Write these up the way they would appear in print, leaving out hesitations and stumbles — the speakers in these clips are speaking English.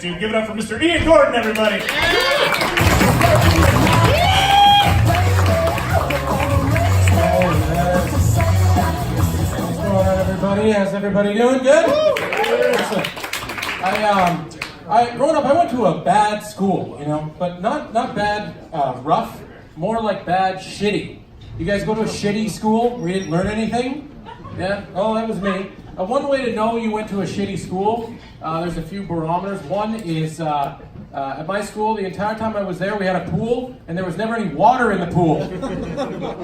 Give it up for Mr. Ian Gordon, everybody. What's going on, everybody? How's everybody doing? Good? Listen, growing up, I went to a bad school, but not bad rough, more like bad shitty. You guys go to a shitty school where you didn't learn anything? Yeah? Oh, that was me. One way to know you went to a shitty school, there's a few barometers. One is, at my school, the entire time I was there, we had a pool, and there was never any water in the pool.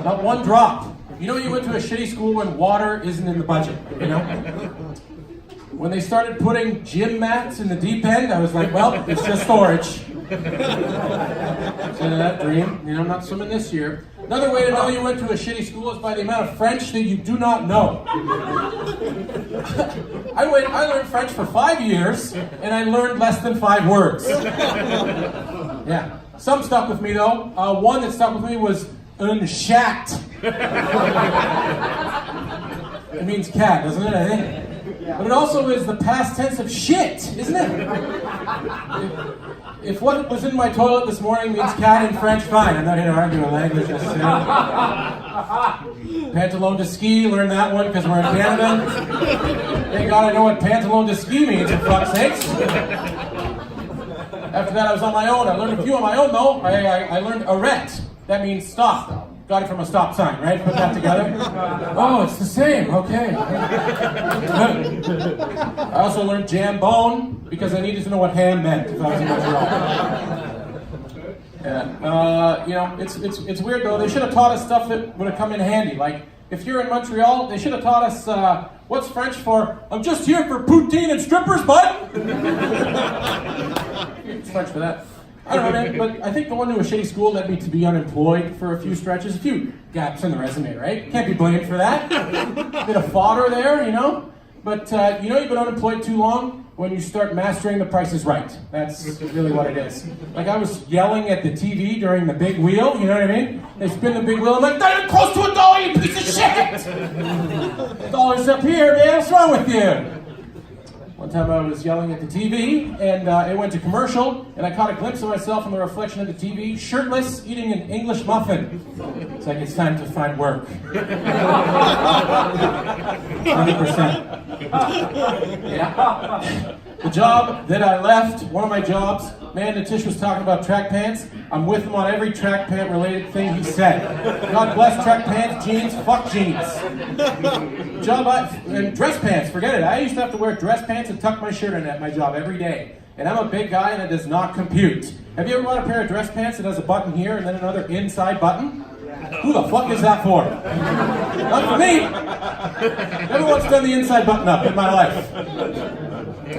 Not one drop. You went to a shitty school when water isn't in the budget, When they started putting gym mats in the deep end, I was like, well, it's just storage. That dream, I'm not swimming this year. Another way to know you went to a shitty school is by the amount of French that you do not know. I learned French for 5 years, and I learned less than 5 words. Yeah. Some stuck with me, though. One that stuck with me was un chat. It means cat, doesn't it, I think? But it also is the past tense of shit, isn't it? If what was in my toilet this morning means cat in French, fine. I'm not here to argue a language necessarily. Pantalon de ski, learned that one because we're in Canada. Thank God I know what pantalon de ski means, for fuck's sakes. After that, I was on my own. I learned a few on my own, though. I learned arrête. That means stop. Got it from a stop sign, right? Put that together. Oh, it's the same. Okay. I also learned jambone because I needed to know what ham meant if I was in Montreal. Yeah. It's weird though. They should have taught us stuff that would have come in handy. Like if you're in Montreal, they should have taught us what's French for I'm just here for poutine and strippers, bud. It's French for that. I don't know, man, but I think going to a shitty school led me to be unemployed for a few stretches, a few gaps in the resume, right? Can't be blamed for that. Bit of fodder there, But you've been unemployed too long when you start mastering The Price is Right. That's really what it is. Like I was yelling at the TV during the big wheel, you know what I mean? They spin the big wheel, I'm like, that is close to $1, you piece of shit! $1's up here, man, what's wrong with you? One time I was yelling at the TV, and it went to commercial, and I caught a glimpse of myself in the reflection of the TV, shirtless, eating an English muffin. It's like, it's time to find work. 100%. Yeah. The job that I left, one of my jobs, man, Natish was talking about track pants. I'm with him on every track pant related thing he said. God bless track pants, jeans, fuck jeans. And dress pants, forget it. I used to have to wear dress pants and tuck my shirt in at my job every day. And I'm a big guy and it does not compute. Have you ever bought a pair of dress pants that has a button here and then another inside button? Who the fuck is that for? Not for me. Never once done the inside button up in my life.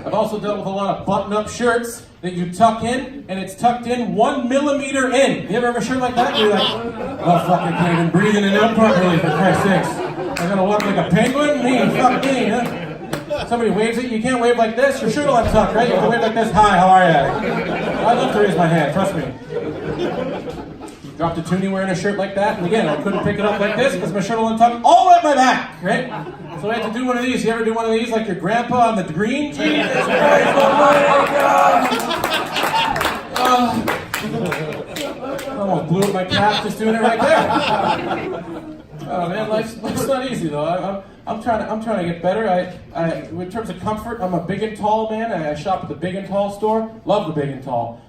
I've also dealt with a lot of button-up shirts that you tuck in, and it's tucked in 1 millimeter in. You ever have a shirt like that? You're like, oh fuck, I can't even breathe in and out properly, for Christ's sakes. I'm gonna look like a penguin? Me, fuck me, huh? Somebody waves at you, you can't wave like this, your shirt will untuck, right? You can wave like this, hi, how are you? I'd love to raise my hand, trust me. Dropped a toonie wearing a shirt like that, and again, I couldn't pick it up like this because my shirt will untuck all the way up my back, right? So I had to do one of these. You ever do one of these like your grandpa on the green? Jesus Christ, I almost blew up my cap just doing it right there. Oh man, life's not easy though. I'm trying to get better. In terms of comfort, I'm a big and tall man. I shop at the Big and Tall store. Love the Big and Tall.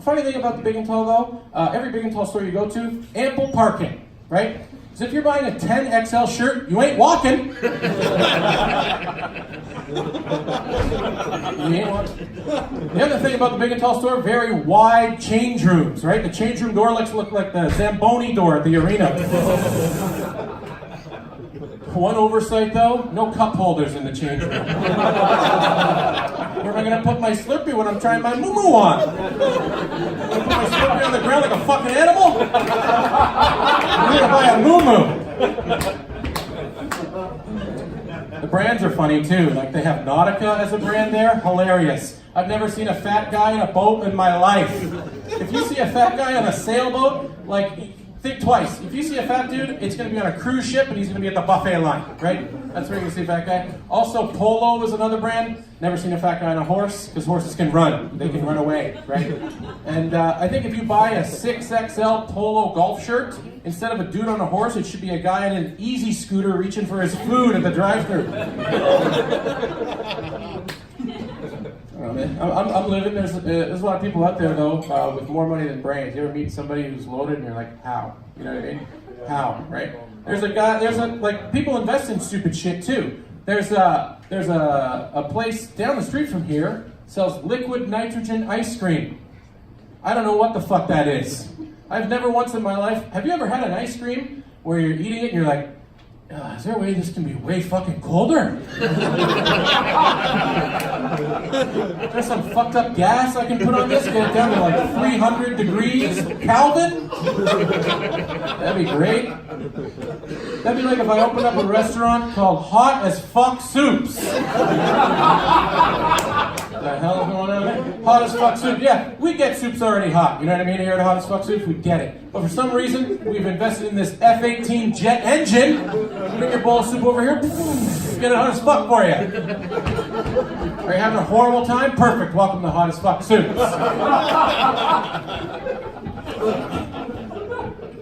Funny thing about the Big and Tall though, every Big and Tall store you go to, ample parking, right? So if you're buying a 10XL shirt, you ain't walking. You ain't walking. The other thing about the Big and Tall store, very wide change rooms, right? The change room door looks like the Zamboni door at the arena. One oversight though, no cup holders in the change room. Where am I going to put my Slurpee when I'm trying my moo-moo on? I'm going to put my Slurpee on the ground like a fucking animal? I'm going to buy a moo-moo. The brands are funny too, like they have Nautica as a brand there, hilarious. I've never seen a fat guy in a boat in my life. If you see a fat guy on a sailboat, like, think twice. If you see a fat dude, it's going to be on a cruise ship and he's going to be at the buffet line, right? That's where you're going to see a fat guy. Also, Polo is another brand. Never seen a fat guy on a horse, because horses can run. They can run away, right? And I think if you buy a 6XL Polo golf shirt, instead of a dude on a horse, it should be a guy in an easy scooter reaching for his food at the drive-thru. I'm living. There's a lot of people out there though with more money than brains. You ever meet somebody who's loaded and you're like, how? You know what I mean? How? Right? Like people invest in stupid shit too. There's a place down the street from here sells liquid nitrogen ice cream. I don't know what the fuck that is. I've never once in my life. Have you ever had an ice cream where you're eating it and you're like, is there a way this can be way fucking colder? There's some fucked up gas I can put on this, get it down to like 300 degrees Kelvin? That'd be great. That'd be like if I opened up a restaurant called Hot as Fuck Soups. What the hell is going on there? Hot as Fuck Soup. Yeah, we get soups already hot. You know what I mean? Here at Hot as Fuck Soups, we get it. But for some reason, we've invested in this F-18 jet engine. Bring your bowl of soup over here, get it hot as fuck for you. Are you having a horrible time? Perfect. Welcome to Hot as Fuck Soups.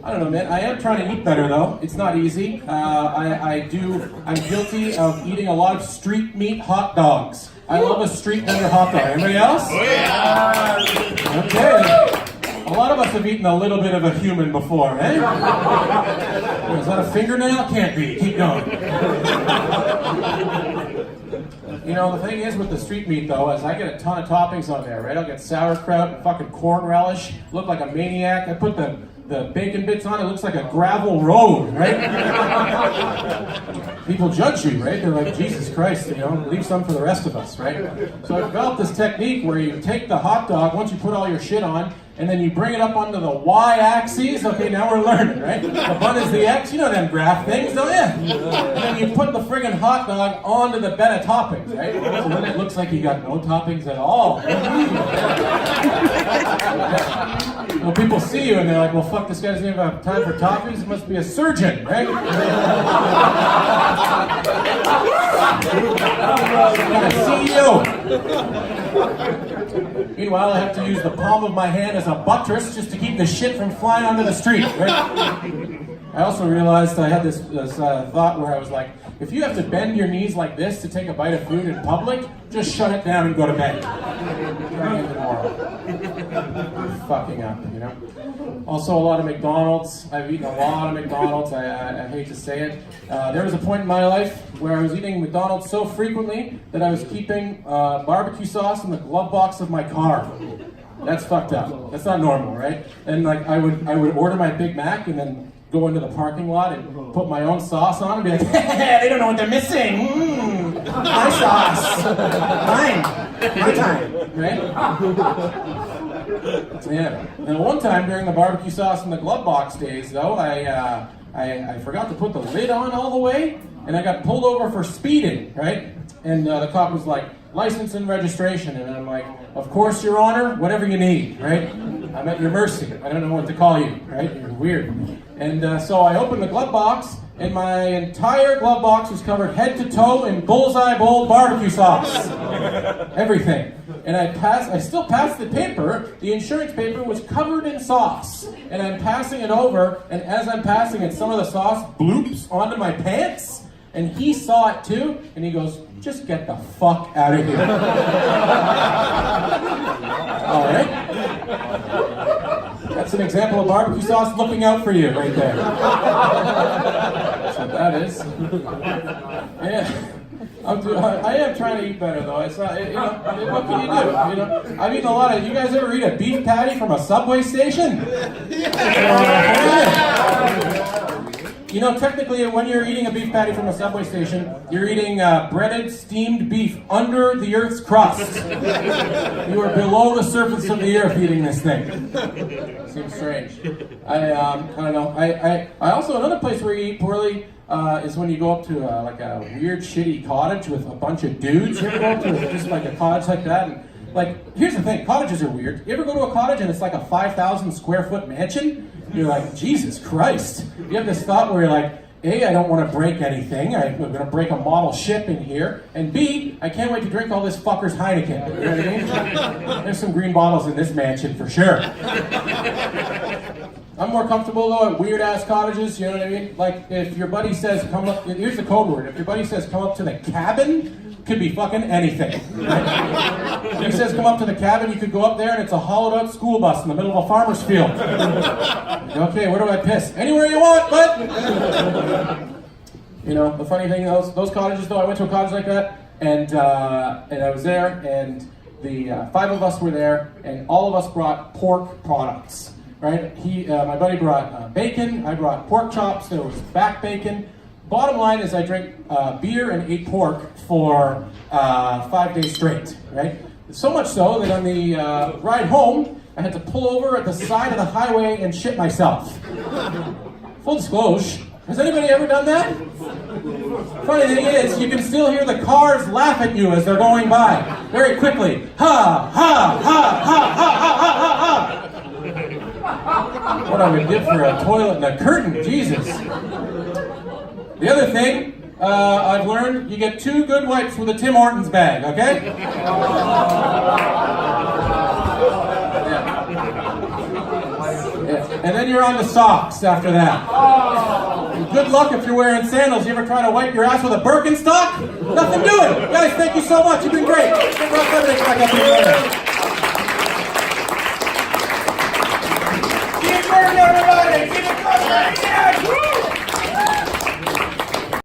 I don't know, man. I am trying to eat better, though. It's not easy. I'm guilty of eating a lot of street meat hot dogs. I love a street vendor hot dog. Anybody else? Oh, yeah. Okay. A lot of us have eaten a little bit of a human before, eh? Is that a fingernail? Can't be. Keep going. You know, the thing is with the street meat, though, is I get a ton of toppings on there, right? I'll get sauerkraut and fucking corn relish. Look like a maniac. I put the bacon bits on it. Looks like a gravel road, right? People judge you, right? They're like, Jesus Christ, you know, leave some for the rest of us, right? So I developed this technique where you take the hot dog, once you put all your shit on, and then you bring it up onto the y-axis. Okay, now we're learning, right? The bun is the x. You know them graph things, don't you? And then you put the friggin' hot dog onto the bed of toppings, right? So then it looks like you got no toppings at all. Well, people see you and they're like, well, fuck, this guy doesn't even have time for toppings. He must be a surgeon, right? A CEO. Meanwhile, I have to use the palm of my hand as a buttress just to keep the shit from flying onto the street, right? I also realized I had this thought where I was like, if you have to bend your knees like this to take a bite of food in public, just shut it down and go to bed. Try again tomorrow. Fucking up, you know? Also, a lot of McDonald's. I've eaten a lot of McDonald's. I hate to say it. There was a point in my life where I was eating McDonald's so frequently that I was keeping barbecue sauce in the glove box of my car. That's fucked up. That's not normal, right? And like I would order my Big Mac and then go into the parking lot and put my own sauce on and be like, they don't know what they're missing. My sauce. Mine. My time. Right? Yeah. And one time during the barbecue sauce in the glove box days, though, I forgot to put the lid on all the way, and I got pulled over for speeding, right? And the cop was like, license and registration, and I'm like, of course, Your Honor, whatever you need, right? I'm at your mercy. I don't know what to call you, right? You're weird. And so I opened the glove box, and my entire glove box was covered head to toe in bullseye bowl barbecue sauce. Everything. And I still passed the paper. The insurance paper was covered in sauce. And I'm passing it over, and as I'm passing it, some of the sauce bloops onto my pants. And he saw it too, and he goes, just get the fuck out of here. All right? That's an example of barbecue sauce looking out for you right there. That's what that is. Yeah. I am trying to eat better though. It's not, you know, what can you do? You know, I've eaten a lot of. You guys ever eat a beef patty from a subway station? Yeah. You know, technically, when you're eating a beef patty from a subway station, you're eating breaded, steamed beef under the Earth's crust. You are below the surface of the Earth eating this thing. Seems strange. I don't know. I also, another place where you eat poorly is when you go up to like a weird, shitty cottage with a bunch of dudes. You ever go up to just like a cottage like that? And, like, here's the thing, cottages are weird. You ever go to a cottage and it's like a 5,000 square foot mansion? You're like, Jesus Christ. You have this thought where you're like, A, I don't want to break anything. I'm going to break a model ship in here. And B, I can't wait to drink all this fucker's Heineken. You know what I mean? There's some green bottles in this mansion for sure. I'm more comfortable though at weird-ass cottages, you know what I mean? Like, if your buddy says, come up, here's the code word. If your buddy says, come up to the cabin, could be fucking anything. Right? If he says, come up to the cabin, you could go up there and it's a hollowed-out school bus in the middle of a farmer's field. Okay, where do I piss? Anywhere you want, bud! You know, the funny thing, those cottages though, I went to a cottage like that, and I was there, and the 5 of us were there, and all of us brought pork products. Right? My buddy brought bacon, I brought pork chops, there was back bacon. Bottom line is I drank beer and ate pork for 5 days straight, right? So much so that on the ride home, I had to pull over at the side of the highway and shit myself. Full disclosure, has anybody ever done that? Funny thing is, you can still hear the cars laugh at you as they're going by, very quickly. Ha, ha, ha, ha, ha, ha, ha, ha, ha. What I would give for a toilet and a curtain, Jesus. The other thing I've learned, you get 2 good wipes with a Tim Hortons bag, okay? Yeah. And then you're on to socks after that. Good luck if you're wearing sandals. You ever try to wipe your ass with a Birkenstock? Nothing doing. Guys, thank you so much. You've been great.